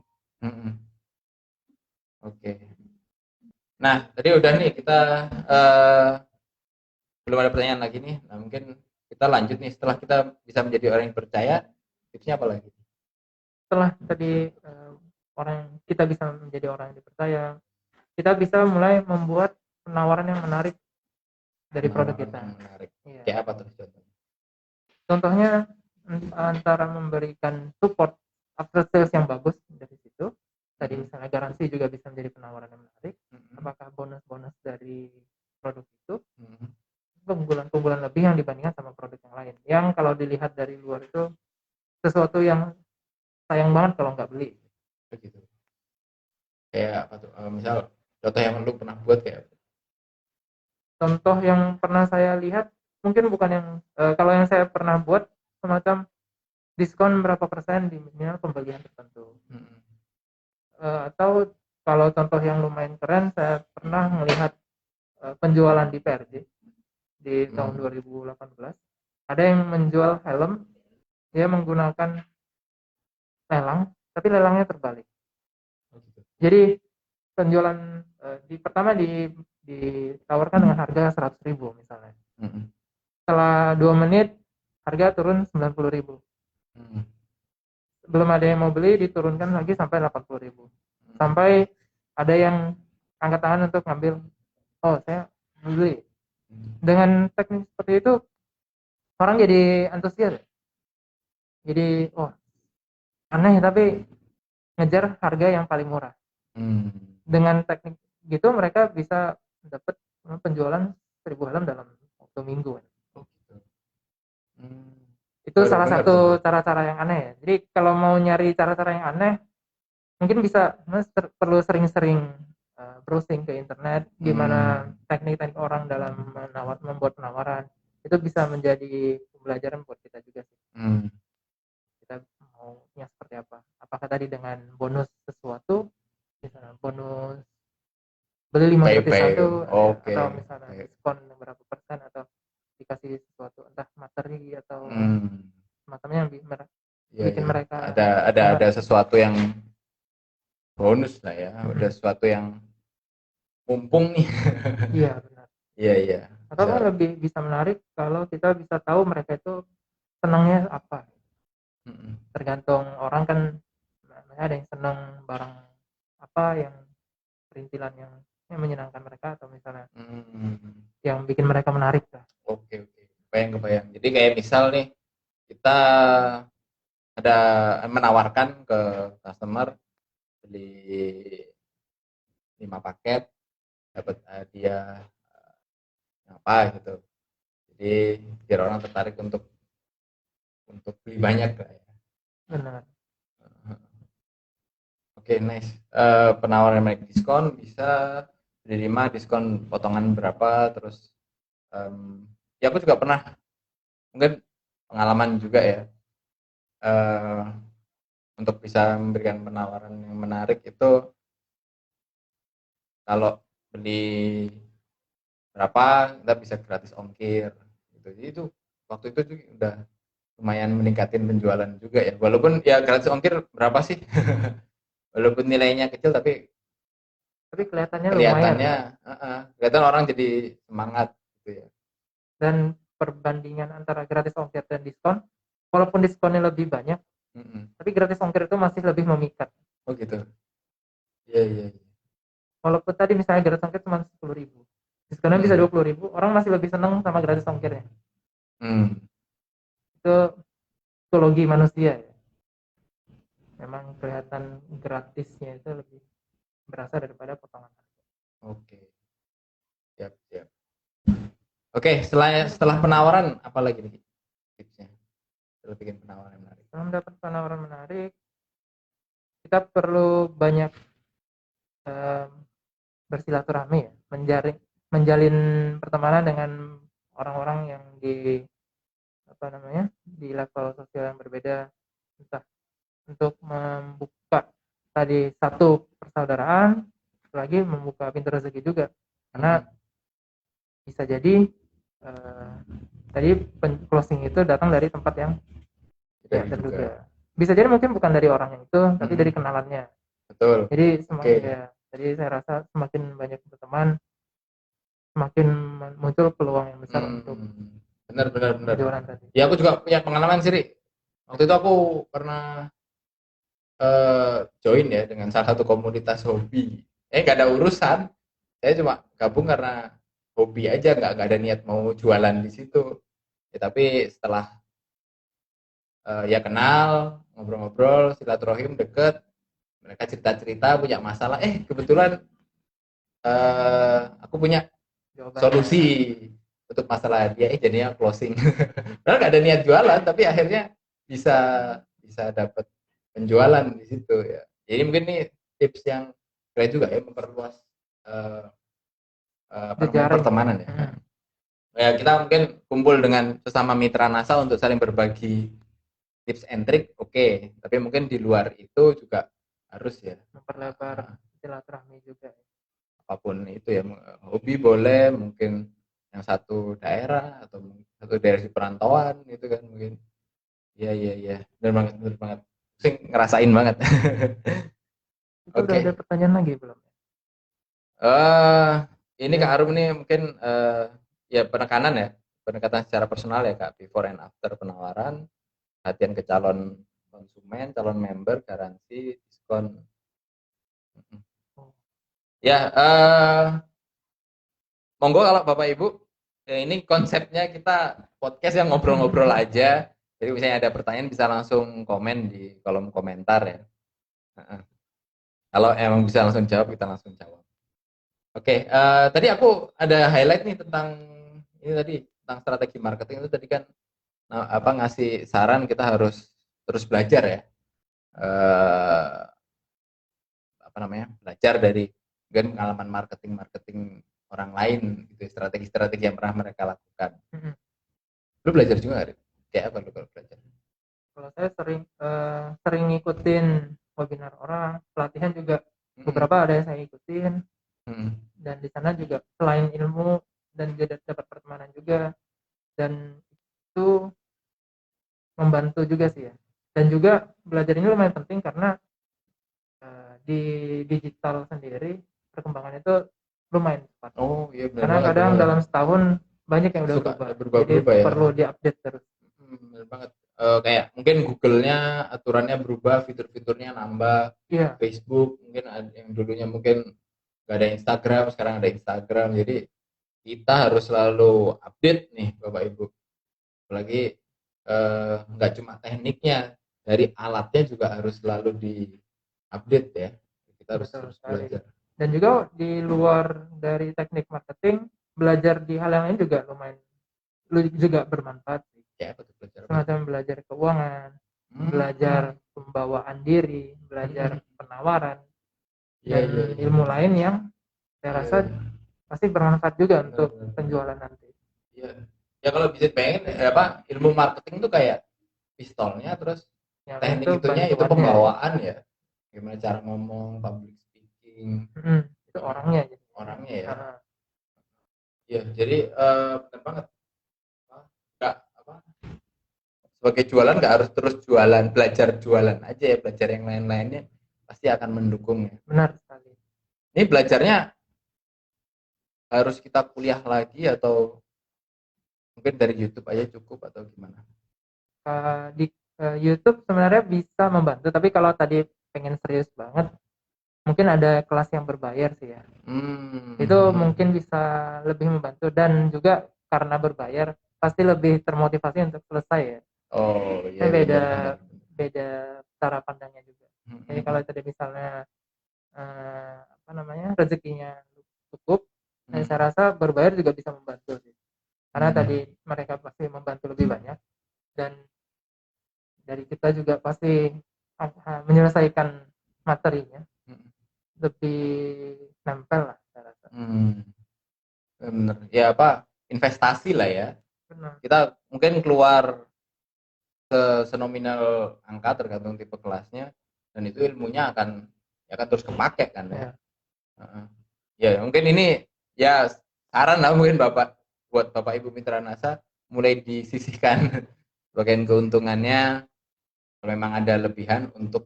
Nah tadi udah nih kita belum ada pertanyaan lagi nih. Nah mungkin kita lanjut nih setelah kita bisa menjadi orang yang percaya, tipsnya apa lagi? Setelah tadi kita bisa menjadi orang yang dipercaya, kita bisa mulai membuat penawaran yang menarik dari produk kita. Menarik. Ya. Kayak apa tuh contohnya? Contohnya antara memberikan support after sales yang bagus dari situ. Tadi misalnya garansi juga bisa menjadi penawaran yang menarik. Apakah bonus-bonus dari produk itu keunggulan-keunggulan lebih yang dibandingkan sama produk yang lain. Yang kalau dilihat dari luar itu sesuatu yang sayang banget kalau nggak beli. Begitu. Kayak apa tuh? Misal contoh yang lu pernah buat kayak apa? Contoh yang pernah saya lihat mungkin bukan yang kalau yang saya pernah buat semacam diskon berapa persen di minimal pembelian tertentu. Atau kalau contoh yang lumayan keren, saya pernah melihat penjualan di PRJ di tahun 2018. Ada yang menjual helm, dia menggunakan lelang, tapi lelangnya terbalik. Jadi penjualan pertama ditawarkan dengan harga 100.000 misalnya. Setelah 2 menit harga turun 90.000. Belum ada yang mau beli, diturunkan lagi sampai 80.000. Sampai ada yang angkat tangan untuk ngambil, oh saya beli. Dengan teknik seperti itu orang jadi antusias. Jadi aneh tapi ngejar harga yang paling murah. Dengan teknik gitu mereka bisa dapat penjualan 1.000 helm dalam waktu minggu. Itu salah satu cara-cara yang aneh ya. Jadi kalau mau nyari cara-cara yang aneh, mungkin bisa perlu sering-sering browsing ke internet gimana teknik-teknik orang dalam membuat penawaran. Itu bisa menjadi pembelajaran buat kita juga sih. Kita maunya seperti apa? Apakah tadi dengan bonus sesuatu, misalnya bonus beli 5 gratis 1, atau misalnya diskon berapa persen, atau dikasih sesuatu entah materi atau semacamnya yang bikin mereka ada sesuatu yang bonus lah ya, ada sesuatu yang mumpung nih. Iya benar. Iya. Atau kan lebih bisa menarik kalau kita bisa tahu mereka itu senangnya apa. Tergantung orang kan, ada yang senang barang apa yang perintilan yang menyenangkan mereka, atau misalnya yang bikin mereka menarik lah. Oke. Kebayang. Jadi kayak misal nih kita ada menawarkan ke customer beli 5 paket dapat hadiah apa gitu. Jadi biar orang tertarik untuk beli banyak lah ya. Benar. Oke, nice. Penawaran menarik diskon bisa diterima diskon potongan berapa, terus ya aku juga pernah mungkin pengalaman juga ya, untuk bisa memberikan penawaran yang menarik itu kalau beli berapa kita bisa gratis ongkir gitu. Jadi itu waktu itu juga udah lumayan meningkatin penjualan juga ya, walaupun ya gratis ongkir berapa sih walaupun nilainya kecil tapi kelihatannya lumayan kelihatannya kelihatan orang jadi semangat gitu ya. Dan perbandingan antara gratis ongkir dan diskon, walaupun diskonnya lebih banyak, tapi gratis ongkir itu masih lebih memikat. Oh gitu. Iya, iya. Walaupun tadi misalnya gratis ongkir cuma 10.000, diskonnya bisa 20.000, orang masih lebih senang sama gratis ongkirnya. Itu psikologi manusia ya. Memang kelihatan gratisnya itu lebih berasa daripada potongan harga. Oke. Siap, siap. Oke, setelah penawaran apa lagi nih tipsnya? Setelah bikin penawaran menarik. Kalau mendapat penawaran menarik, kita perlu banyak bersilaturahmi ya, menjalin pertemanan dengan orang-orang yang di di level sosial yang berbeda, entah untuk membuka tadi satu persaudaraan, lagi membuka pintu rezeki juga, karena bisa jadi tadi closing itu datang dari tempat yang tidak terduga. Bisa jadi mungkin bukan dari orang yang itu, tapi dari kenalannya. Betul. Jadi semakin jadi saya rasa semakin banyak berteman, semakin muncul peluang yang besar untuk benar. Ya aku juga punya pengalaman sih, Ri. Waktu itu aku pernah join ya dengan salah satu komunitas hobi. Gak ada urusan, saya cuma gabung karena hobi aja, nggak ada niat mau jualan di situ. Ya, tapi setelah ya kenal, ngobrol-ngobrol, silaturahim deket, mereka cerita-cerita punya masalah, kebetulan aku punya solusi untuk masalah dia, jadinya closing. Padahal nggak ada niat jualan, tapi akhirnya bisa dapat penjualan di situ ya. Jadi mungkin ini tips yang keren juga ya, memperluas pertemanan ya. Ya kita mungkin kumpul dengan sesama mitra NASA untuk saling berbagi tips and trick, oke. Tapi mungkin di luar itu juga harus ya memperlebar silaturahmi juga. Apapun itu ya, hobi boleh, mungkin yang satu daerah atau satu daerah di perantauan gitu kan mungkin. Iya. Benar banget. Sing ngerasain banget. Itu udah ada pertanyaan lagi belum? Ini Kak Arum nih mungkin ya pendekatan secara personal ya Kak, before and after penawaran, perhatian ke calon konsumen, calon member, garansi, diskon. Ya, monggo kalau Bapak Ibu, ini konsepnya kita podcast yang ngobrol-ngobrol aja. Jadi misalnya ada pertanyaan bisa langsung komen di kolom komentar ya. Kalau emang bisa langsung jawab, kita langsung jawab. Oke, tadi aku ada highlight nih tentang ini tadi, tentang strategi marketing itu tadi kan ngasih saran kita harus terus belajar ya. Belajar dari pengalaman marketing orang lain gitu, strategi-strategi yang pernah mereka lakukan. Lu belajar juga nggak? Kayak apa lu kalau belajar? Kalau saya sering ngikutin webinar orang, pelatihan juga beberapa ada yang saya ikutin. Dan di sana juga selain ilmu dan juga dapat pertemanan juga, dan itu membantu juga sih ya. Dan juga belajar ini lumayan penting karena di digital sendiri perkembangannya itu lumayan cepat. Oh iya, benar karena banget, kadang dalam setahun banyak yang udah berubah, jadi ya. perlu diupdate terus. Benar banget. Kayak mungkin Google-nya aturannya berubah, fitur-fiturnya nambah. Facebook mungkin yang dulunya mungkin nggak ada Instagram, sekarang ada Instagram. Jadi kita harus selalu update nih Bapak Ibu. Apalagi nggak cuma tekniknya, dari alatnya juga harus selalu di-update ya. Kita harus terus belajar. Dan juga di luar dari teknik marketing, belajar di hal yang lain juga lumayan juga bermanfaat. Ya, betul, belajar. Semacam belajar keuangan, belajar pembawaan diri, belajar penawaran, dan ilmu lain yang saya rasa pasti bermanfaat juga untuk penjualan nanti. Iya. Ya kalau bisa pengen ilmu marketing tuh kayak pistolnya, terus ya, teknik itunya itu pembawaan ya. Gimana cara ngomong, public speaking. Itu orangnya aja. Orangnya ya. Iya, jadi benar banget. Enggak sebagai jualan nggak harus terus jualan, belajar jualan aja ya, belajar yang lain-lainnya pasti akan mendukung ya. Benar sekali. Ini belajarnya harus kita kuliah lagi atau mungkin dari YouTube aja cukup atau gimana? Di YouTube sebenarnya bisa membantu, tapi kalau tadi pengen serius banget mungkin ada kelas yang berbayar sih ya. Itu mungkin bisa lebih membantu, dan juga karena berbayar pasti lebih termotivasi untuk selesai ya. Oh iya. Beda cara pandangnya juga. Jadi kalau tadi misalnya rezekinya cukup, saya rasa berbayar juga bisa membantu sih. Karena tadi mereka pasti membantu lebih banyak, dan dari kita juga pasti menyelesaikan materinya lebih nempel lah saya rasa. Bener. Ya investasi lah ya. Benar. Kita mungkin keluar senominal angka tergantung tipe kelasnya, dan itu ilmunya akan terus kepake kan ya. Ya mungkin ini ya saran lah mungkin buat Bapak Ibu Mitra NASA, mulai disisihkan bagian keuntungannya kalau memang ada lebihan untuk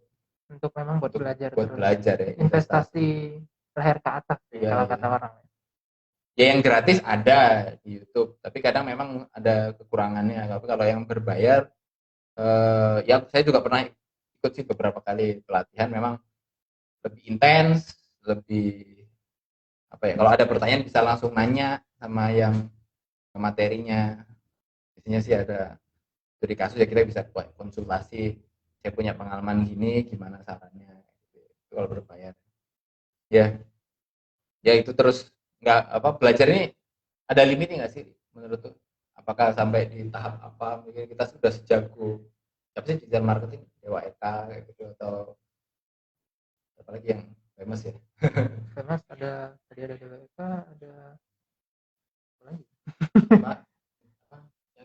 memang buat belajar ya, investasi leher ke atas ya, kalau kata orang. Ya yang gratis ada di YouTube, tapi kadang memang ada kekurangannya. Tapi kalau yang berbayar, ya saya juga pernah ikut sih beberapa kali pelatihan, memang lebih intens, lebih kalau ada pertanyaan bisa langsung nanya sama yang materinya. Biasanya sih ada dari kasus ya, kita bisa konsultasi, saya punya pengalaman gini, gimana sarannya, kalau berbayar. Ya itu terus nggak belajar ini ada limitnya nggak sih menurut tuh? Apakah sampai di tahap apa mungkin kita sudah sejago apa sih digital marketing, Dewa Eka kayak gitu, atau apalagi yang famous ya? Famous ada Dewa Eka, ada apa lagi?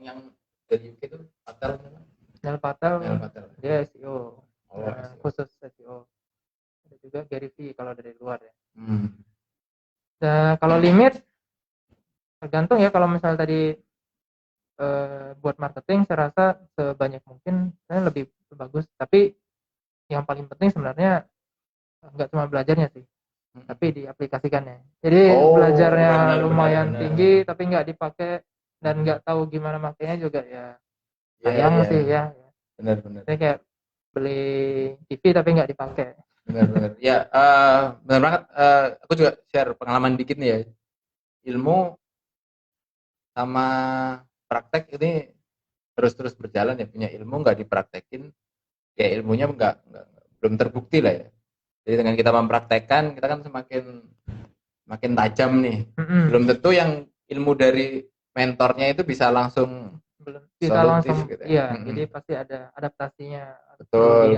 yang dari UK itu Neil Patel. Dia SEO. Khusus SEO. Ada juga Gary V kalau dari luar ya. Nah, kalau limit tergantung ya. Kalau misalnya tadi buat marketing, saya rasa sebanyak mungkin saya lebih bagus. Tapi yang paling penting sebenarnya nggak cuma belajarnya sih, tapi diaplikasikannya. Jadi belajarnya lumayan tinggi, tapi nggak dipakai dan nggak tahu gimana makainya juga ya sayang sih ya. Benar. Saya kayak beli TV tapi nggak dipakai. Benar. Ya, benar banget. Aku juga share pengalaman dikit nih ya. Ilmu sama praktek ini terus berjalan ya. Punya ilmu nggak dipraktekin, ya ilmunya belum terbukti lah ya. Jadi dengan kita mempraktekkan, kita kan semakin tajam nih. Belum tentu yang ilmu dari mentornya itu bisa langsung gitu. Iya, jadi pasti ada adaptasinya. Betul.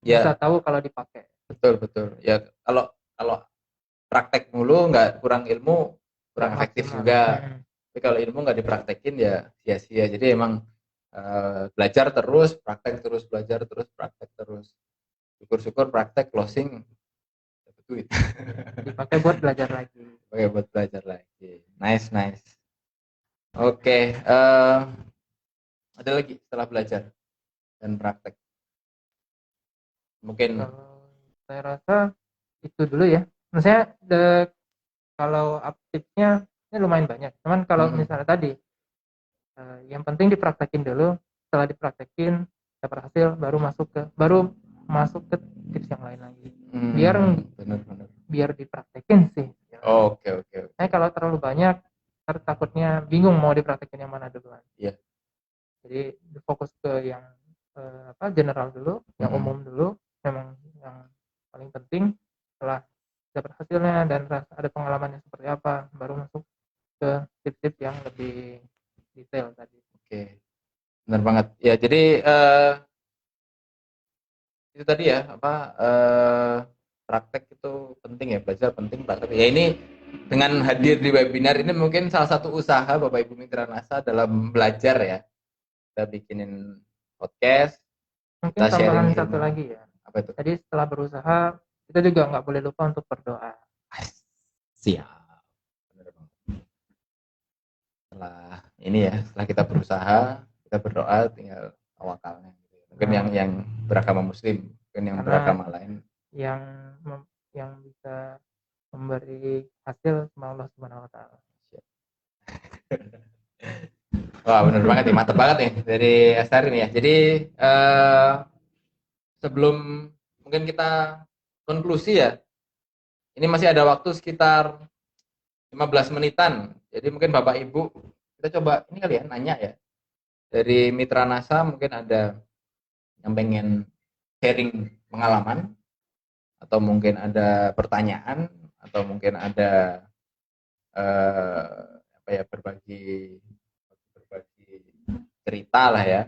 Ya. Bisa tahu kalau dipakai. Betul. Ya kalau praktek mulu kurang ilmu, kurang efektif juga. Tapi kalau ilmu nggak dipraktekin ya sia-sia. Jadi emang belajar terus, praktek terus, belajar terus, praktek terus. Syukur-syukur praktek closing dapat duit. Dipakai buat belajar lagi. Nice. Oke, ada lagi setelah belajar dan praktek? Mungkin saya rasa itu dulu ya. Maksudnya kalau aktifnya ini lumayan banyak. Cuman kalau misalnya tadi yang penting dipraktekin dulu. Setelah dipraktekin dapat hasil, baru masuk ke tips yang lain lagi. Biar dipraktekin sih. Oke. Kalau terlalu banyak, takutnya bingung mau dipraktekin yang mana duluan. Iya. Jadi fokus ke yang general dulu, yang umum dulu, memang yang paling penting. Setelah dapat hasilnya dan ada pengalamannya seperti apa, baru masuk ke tips-tips yang lebih detail tadi. Oke. benar banget. Ya, jadi itu tadi ya praktek itu penting ya, belajar penting praktek. Ya ini dengan hadir di webinar ini mungkin salah satu usaha Bapak Ibu Mitra NASA dalam belajar ya. Kita bikinin podcast, Mungkin kita tambahan sharing satu ilmu. lagi ya. Apa itu? Jadi setelah berusaha kita juga nggak boleh lupa untuk berdoa. Siap. Setelah ini ya, setelah kita berusaha, kita berdoa, tinggal tawakalnya. Mungkin yang beragama Muslim, mungkin yang beragama lain. Yang bisa memberi hasil sama Allah Subhanahu Wa Taala. Wah, benar banget nih, mantap banget nih dari Asar ini ya. Jadi sebelum mungkin kita konklusi ya, ini masih ada waktu sekitar 15 menitan. Jadi mungkin Bapak Ibu, kita coba ini kali ya, nanya ya. Dari Mitra NASA mungkin ada yang pengen sharing pengalaman, atau mungkin ada pertanyaan, atau mungkin ada berbagi cerita lah ya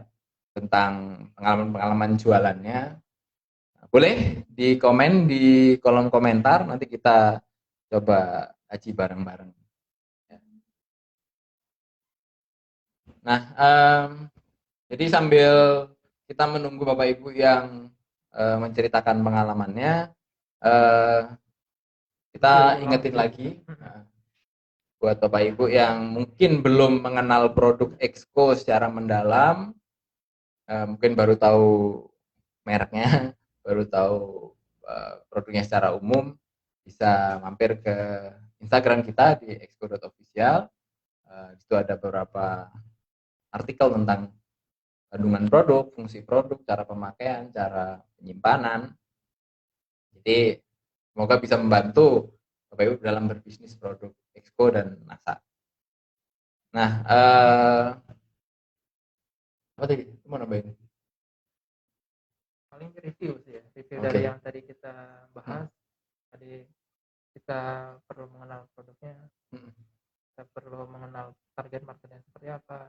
tentang pengalaman jualannya. Boleh di komen di kolom komentar, nanti kita coba kaji bareng-bareng. Nah, jadi sambil kita menunggu Bapak Ibu yang menceritakan pengalamannya, kita ingetin lagi buat Bapak Ibu yang mungkin belum mengenal produk Exco secara mendalam, mungkin baru tahu mereknya, baru tahu produknya secara umum, bisa mampir ke Instagram kita di exco.official. Di situ ada beberapa artikel tentang kandungan produk, fungsi produk, cara pemakaian, cara penyimpanan. Jadi semoga bisa membantu Bapak Ibu dalam berbisnis produk Exco dan NASA. Nah, apa tadi? Mau nambahin? Paling review sih ya, review dari yang tadi kita bahas. Tadi kita perlu mengenal produknya, kita perlu mengenal target marketnya seperti apa,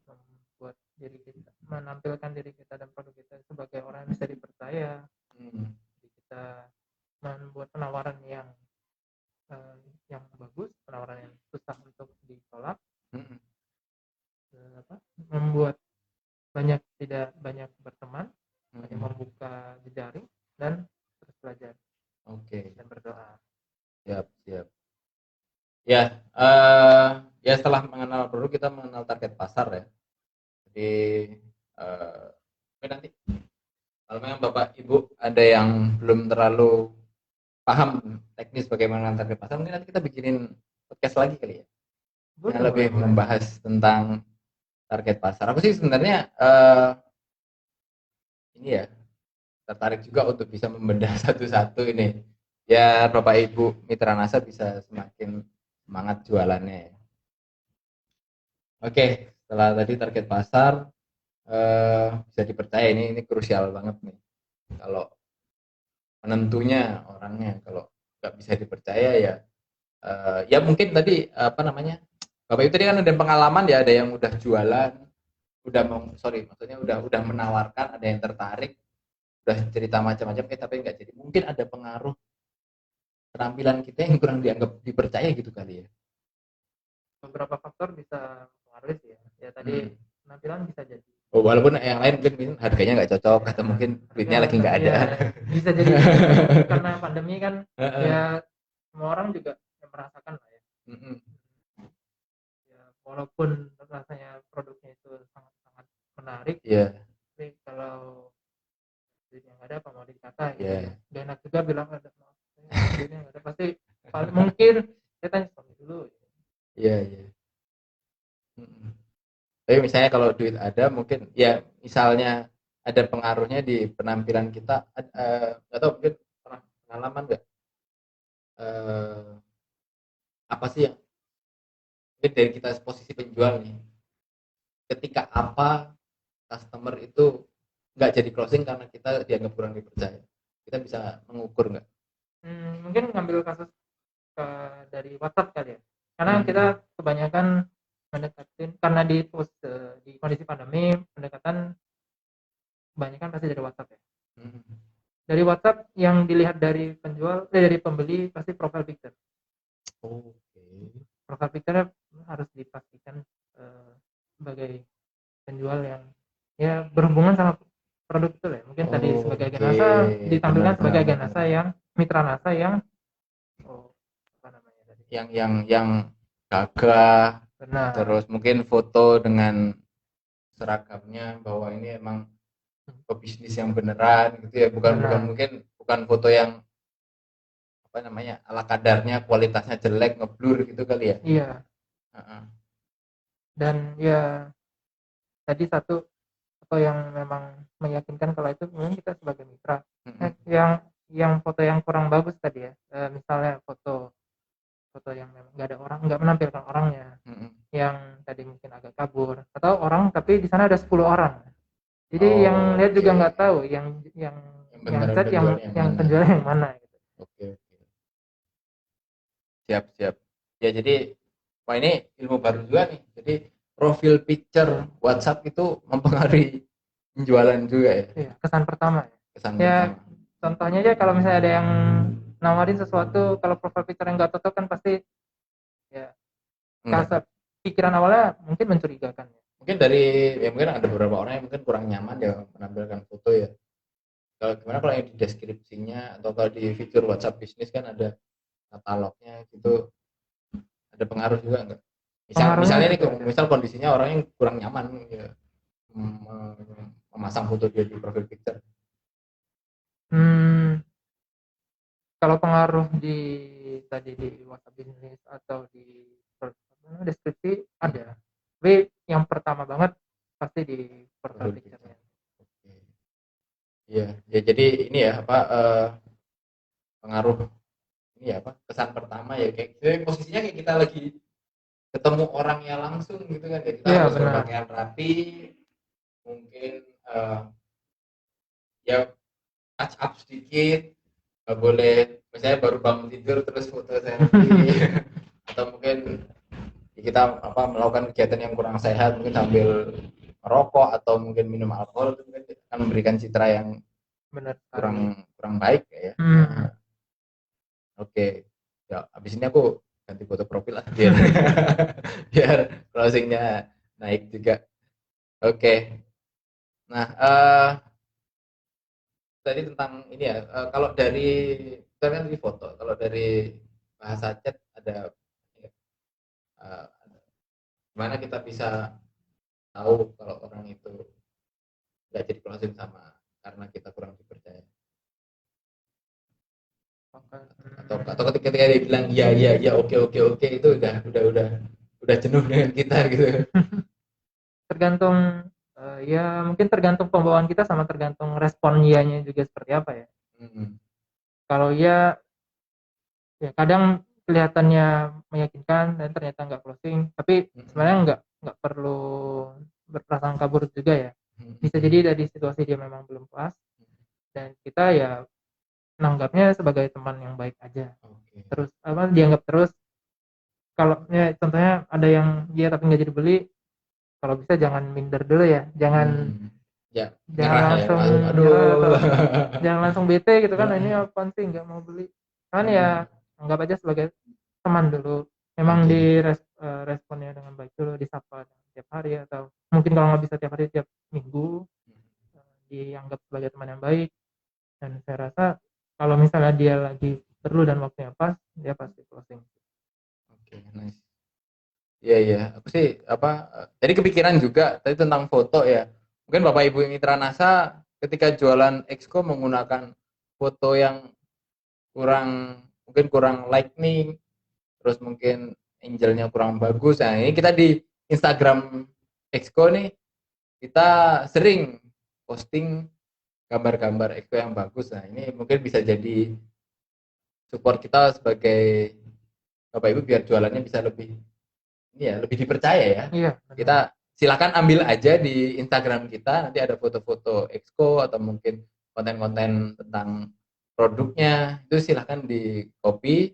membuat diri kita, menampilkan diri kita dan produk kita sebagai orang yang bisa dipercaya. Jadi kita membuat penawaran yang bagus, penawaran yang susah untuk ditolak, membuat tidak banyak berteman, hanya membuka jejaring dan terus belajar. Dan berdoa. Siap. Ya, ya setelah mengenal produk kita mengenal target pasar ya. Jadi nanti kalau memang Bapak Ibu ada yang belum terlalu paham teknis bagaimana target pasar, mungkin nanti kita bikinin podcast lagi kali ya. Yang lebih membahas tentang target pasar. Aku sih sebenarnya ini ya tertarik juga untuk bisa membedah satu-satu ini. Ya Bapak Ibu Mitra NASA bisa semakin semangat jualannya ya. Oke, setelah tadi target pasar bisa dipercaya, ini krusial banget nih. Kalau penentunya orangnya, kalau nggak bisa dipercaya ya mungkin tadi Bapak Ibu tadi kan ada pengalaman ya, ada yang udah jualan, maksudnya udah menawarkan, ada yang tertarik, udah cerita macam-macam, tapi nggak jadi. Mungkin ada pengaruh keterampilan kita yang kurang dianggap dipercaya gitu kali ya. Beberapa faktor bisa mempengaruhi sih ya. Ya tadi penampilan bisa jadi. Walaupun yang lain mungkin harganya nggak cocok atau mungkin duitnya lagi nggak ada. Bisa jadi karena pandemi kan ya semua orang juga merasakan lah ya. Ya walaupun rasanya produknya itu sangat-sangat menarik. Tapi kalau duitnya nggak ada apa mau dikata gitu. Gak enak juga bilang ada duitnya nggak ada, pasti mungkin saya tanya suami dulu. Iya. Tapi misalnya kalau duit ada, mungkin ya misalnya ada pengaruhnya di penampilan kita, atau mungkin pernah pengalaman nggak apa sih yang mungkin dari kita posisi penjual nih, ketika apa customer itu nggak jadi closing karena kita dianggap kurang dipercaya, kita bisa mengukur nggak? Mungkin ngambil kasus dari WhatsApp kali ya, karena kita kebanyakan mendekatin, karena di kondisi pandemi pendekatan kebanyakan pasti dari WhatsApp ya. Dari WhatsApp yang dilihat dari dari pembeli pasti profile picture. Profile picture harus dipastikan sebagai penjual yang ya berhubungan sama produk itu ya. Mungkin tadi sebagai agen NASA ditampilkan sebagai agen NASA yang mitra NASA yang apa namanya tadi? Yang gagah. Benar. Terus mungkin foto dengan seragamnya bahwa ini emang pebisnis yang beneran gitu ya, bukan foto yang apa namanya ala kadarnya, kualitasnya jelek, ngeblur gitu kali ya. Iya. Dan ya tadi satu atau yang memang meyakinkan kalau itu memang kita sebagai mitra. Yang foto yang kurang bagus tadi ya, misalnya foto yang memang nggak ada orang, nggak menampilkan orangnya, yang tadi mungkin agak kabur, atau orang tapi di sana ada 10 orang, jadi yang lihat juga nggak tahu yang chat yang penjualnya yang mana gitu. Siap ya. Jadi wah, ini ilmu baru juga nih. Jadi profil picture WhatsApp itu mempengaruhi penjualan juga ya. Iya, kesan pertama ya. Contohnya aja kalau misalnya ada yang nawarin sesuatu, kalau profile picture yang nggak cocok kan pasti ya pikiran awalnya mungkin mencurigakan ya. Mungkin mungkin ada beberapa orang yang mungkin kurang nyaman ya menampilkan foto ya. Gimana kalau yang di deskripsinya atau kalau di fitur WhatsApp bisnis kan ada katalognya gitu, ada pengaruh juga nggak? Misalnya nih, misal kondisinya orang yang kurang nyaman ya, memasang foto dia di profil picture. Kalau pengaruh tadi di WhatsApp bisnis atau di deskripsi ada. Tapi yang pertama banget pasti di profile picture-nya. Iya, ya jadi ini ya pengaruh ini ya kesan pertama ya, kayak posisinya kayak kita lagi ketemu orangnya langsung gitu kan ya, kita harus berpakaian rapi, mungkin ya touch up sedikit, nggak boleh misalnya baru bangun tidur terus foto selfie atau mungkin kita melakukan kegiatan yang kurang sehat, mungkin sambil merokok atau mungkin minum alkohol, itu mungkin akan memberikan citra yang kurang baik ya. Oke. Ya, habis ini aku ganti foto profil lah biar closingnya naik juga. Oke. Nah, tadi tentang ini ya, kalau dari kita kan di foto, kalau dari bahasa chat ada gimana kita bisa tahu kalau orang itu nggak jadi closing karena kita kurang dipercaya, atau ketika dia bilang ya oke itu udah jenuh dengan kita gitu. Tergantung ya mungkin tergantung pembawaan kita sama tergantung respon nya juga seperti apa ya. Kalau ya kadang kelihatannya meyakinkan dan ternyata nggak closing, tapi sebenarnya nggak perlu berprasangka buruk juga ya. Bisa jadi dari situasi dia memang belum puas dan kita ya nanggapnya sebagai teman yang baik aja. Terus dianggap terus. Kalau ya contohnya ada yang dia tapi nggak jadi beli, kalau bisa jangan minder dulu ya, jangan langsung jangan langsung bete gitu kan, ini apaan sih nggak mau beli kan, ya anggap aja sebagai teman dulu. Memang di responnya dengan baik dulu, disapa tiap hari atau mungkin kalau nggak bisa tiap hari, tiap minggu dianggap sebagai teman yang baik. Dan saya rasa kalau misalnya dia lagi perlu dan waktunya pas, dia pasti closing. Nice. Iya, aku sih jadi kepikiran juga tadi tentang foto ya. Mungkin Bapak Ibu mitra NASA ketika jualan Exco menggunakan foto yang kurang lightning, terus mungkin angelnya kurang bagus. Nah, ini kita di Instagram Exco nih, kita sering posting gambar-gambar Exco yang bagus. Nah, ini mungkin bisa jadi support kita sebagai Bapak Ibu biar jualannya bisa lebih dipercaya ya. Iya, kita silakan ambil aja di Instagram kita, nanti ada foto-foto Exco atau mungkin konten-konten tentang produknya, itu silakan di copy,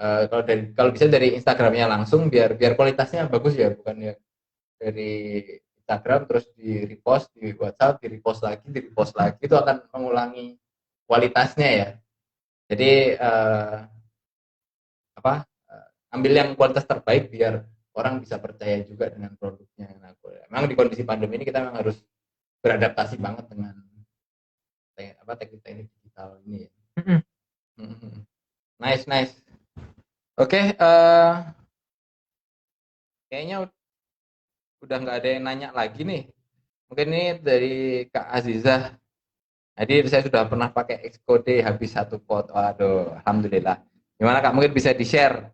kalau bisa dari Instagramnya langsung biar kualitasnya bagus ya, bukan ya dari Instagram terus di repost di WhatsApp, di repost lagi itu akan mengulangi kualitasnya ya. Jadi ambil yang kualitas terbaik biar orang bisa percaya juga dengan produknya. Nah, memang di kondisi pandemi ini kita memang harus beradaptasi banget dengan teknik digital ini ya. Nice. Oke, kayaknya udah nggak ada yang nanya lagi nih. Mungkin ini dari Kak Azizah. Jadi saya sudah pernah pakai Xcode habis 1 pot. Waduh, alhamdulillah. Gimana Kak? Mungkin bisa di-share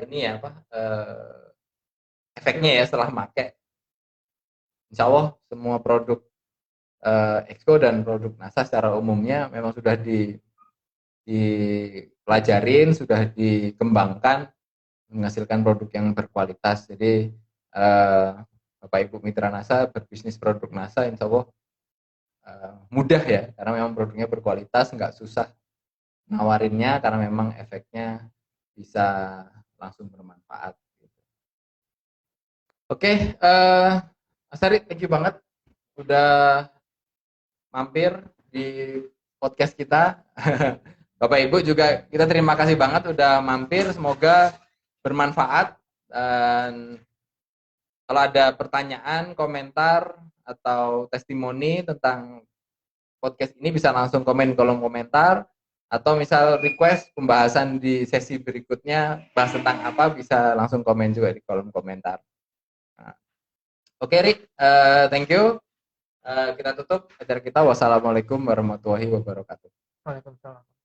ini ya efeknya ya setelah pakai. Insya Allah semua produk Exco dan produk NASA secara umumnya memang sudah dipelajarin, sudah dikembangkan menghasilkan produk yang berkualitas. Jadi Bapak Ibu mitra NASA berbisnis produk NASA insya Allah mudah ya, karena memang produknya berkualitas, nggak susah nawarinnya karena memang efeknya bisa langsung bermanfaat. Oke, Mas Ari, thank you banget udah mampir di podcast kita. Bapak Ibu juga kita terima kasih banget udah mampir, semoga bermanfaat. Dan kalau ada pertanyaan, komentar, atau testimoni tentang podcast ini bisa langsung komen di kolom komentar, atau misal request pembahasan di sesi berikutnya bahas tentang apa, bisa langsung komen juga di kolom komentar. Nah, oke Rick, thank you. Kita tutup acara kita. Wassalamualaikum warahmatullahi wabarakatuh. Waalaikumsalam.